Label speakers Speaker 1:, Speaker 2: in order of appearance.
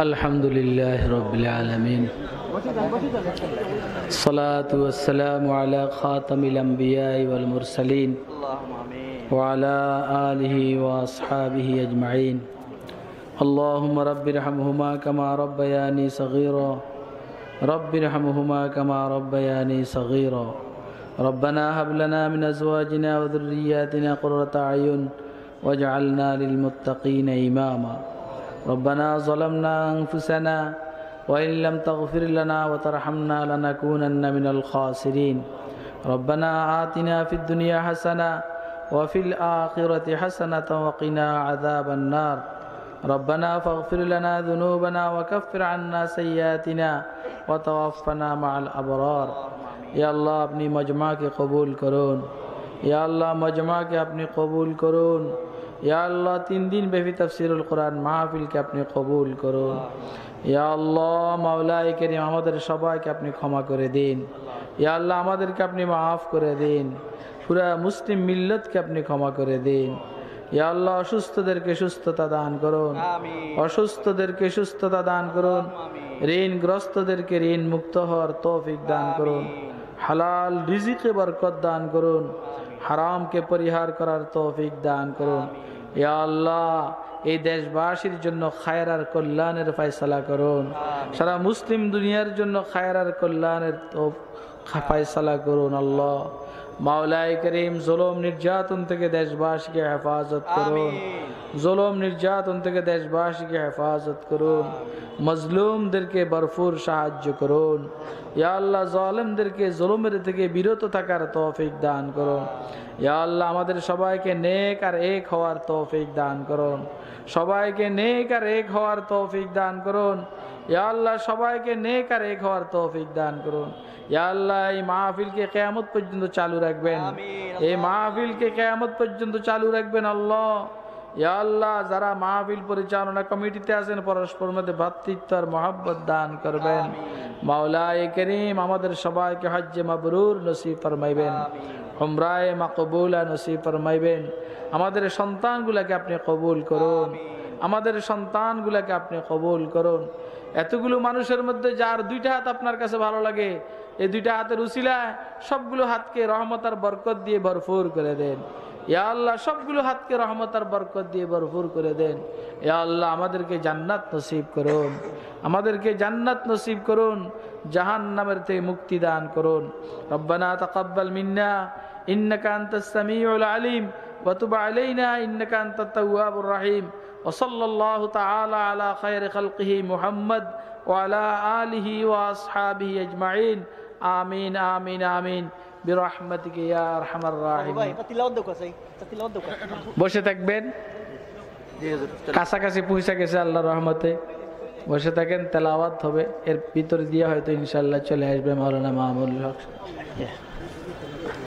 Speaker 1: আলহামদুলিল্লাহ রাব্বিল আলামিন সালাতু ওয়াসসালামু আলা খাতামিল আমবিয়া ওয়াল মুরসালিন ওয়া আলা আলিহি ওয়া আসহাবিহি আজমাইন আল্লাহুম্মা রাব্বিরহামহুমা কামা রাব্বায়ানি সগীরা রাব্বিরহামহুমা কামা রাব্বায়ানি সগীরা ربنا هب لنا من أزواجنا وذرياتنا قرة أعين واجعلنا للمتقين إماما ربنا ظلمنا أنفسنا وإن لم تغفر لنا وترحمنا لنكونن من الخاسرين ربنا آتنا في الدنيا حسنة وفي الآخرة حسنة وقنا عذاب النار ربنا فاغفر لنا ذنوبنا وكفر عنا سيئاتنا وتوفنا مع الأبرار या अल्लाह अपनी मजमा के कबूल करून या अल्लाह मजमा के अपनी कबूल करून या अल्लाह 3 दिन बेफी तफसीरुल कुरान महफिल के अपनी कबूल करून या अल्लाह मौलाए करीम আমাদের সবাইকে আপনি ক্ষমা করে দিন या अल्लाह আমাদেরকে আপনি maaf করে দিন পুরা মুসলিম মিল্লাতকে আপনি ক্ষমা করে দিন या अल्लाह অসুস্থদেরকে সুস্থতা দান করুন অসুস্থদেরকে সুস্থতা দান করুন ঋণগ্রস্তদেরকে ঋণ মুক্ত হওয়ার তৌফিক দান করুন হালাল রিজিকে বরকত দান করুন হারাম কে পরিহার করার তৌফিক দান করুন ইয়া আল্লাহ এই দেশবাসীর জন্য খায়ের আর কল্যাণের ফয়সালা করুন সারা মুসলিম দুনিয়ার জন্য খায়ের আর কল্যাণের ফয়সালা করুন আল্লাহ মাওলায়ে করিম জুলুম নির্যাতন থেকে দেশবাসীকে হেফাজত করুন জুলুম নির্যাতন থেকে দেশবাসীকে হেফাজত করুন মজলুমদেরকে ভরপুর সাহায্য করুন ইয়া আল্লাহ জালিমদেরকে জুলুমের থেকে বিরত থাকার তৌফিক দান করুন ইয়া আল্লাহ আমাদের সবাইকে নেক আর এক হওয়ার তৌফিক দান করুন সবাইকে নেক আর এক হওয়ার তৌফিক দান করুন ইয়া আল্লাহ সবাইকে নেক আর এক হওয়ার তৌফিক দান করুন ইয়া আল্লাহ এই মাহফিলকে কিয়ামত পর্যন্ত চালু রাখবেন এই মাহফিলকে কিয়ামত পর্যন্ত চালু রাখবেন আল্লাহ ইয়া আল্লাহ যারা মাহফিল পরিচালনা কমিটিতে আছেন পরস্পরের মধ্যে ভ্রাতৃত্ব আর মহব্বত দান করবেন মাওলায়ে করিম আমাদের সবাইকে হজ্জে মাবরুর নসিব ফরমাইবেন উমরায়ে মাকবুলা নসিব ফরমাইবেন আমাদের সন্তানগুলোকে আপনি কবুল করুন আমাদের সন্তানগুলোকে আপনি কবুল করুন এতগুলো মানুষের মধ্যে যার দুইটা হাত আপনার কাছে ভালো লাগে এই দুইটা হাতের উসিলায় সবগুলো হাতকে রহমত আর বরকত দিয়ে ভরপুর করে দেন ইয়া আল্লাহ সবগুলো হাতকে রহমত আর বরকত দিয়ে ভরপুর করে দেন ইয়া আল্লাহ আমাদেরকে জান্নাত নসিব করুন আমাদেরকে জান্নাত নসিব করুন জাহান্নামের থেকে মুক্তি দান করুন রব্বানা তাকাব্বাল মিন্না ইন্নাকা আনতাস সামিউল আলিম ওয়া তুব আলাইনা ইন্নাকা আনতাত তাওয়াবুর রহিম ওয়া সাল্লাল্লাহু তাআলা আলা খায়রি খালকিহি মুহাম্মদ ওয়া আলা আলিহি ওয়া আসহাবিহি আজমাইন আমিন আমিন আমিন বিরহমাতিকা ইয়া আরহামার রাহিমিন বসে থাকবেন কাছাকাছি পৌঁছে গেছে আল্লাহর রহমতে বসে থাকেন তেলাওয়াত হবে এর ভিতর দিয়ে হয়তো ইনশাআল্লাহ চলে আসবে মাওলানা মামুনুল হক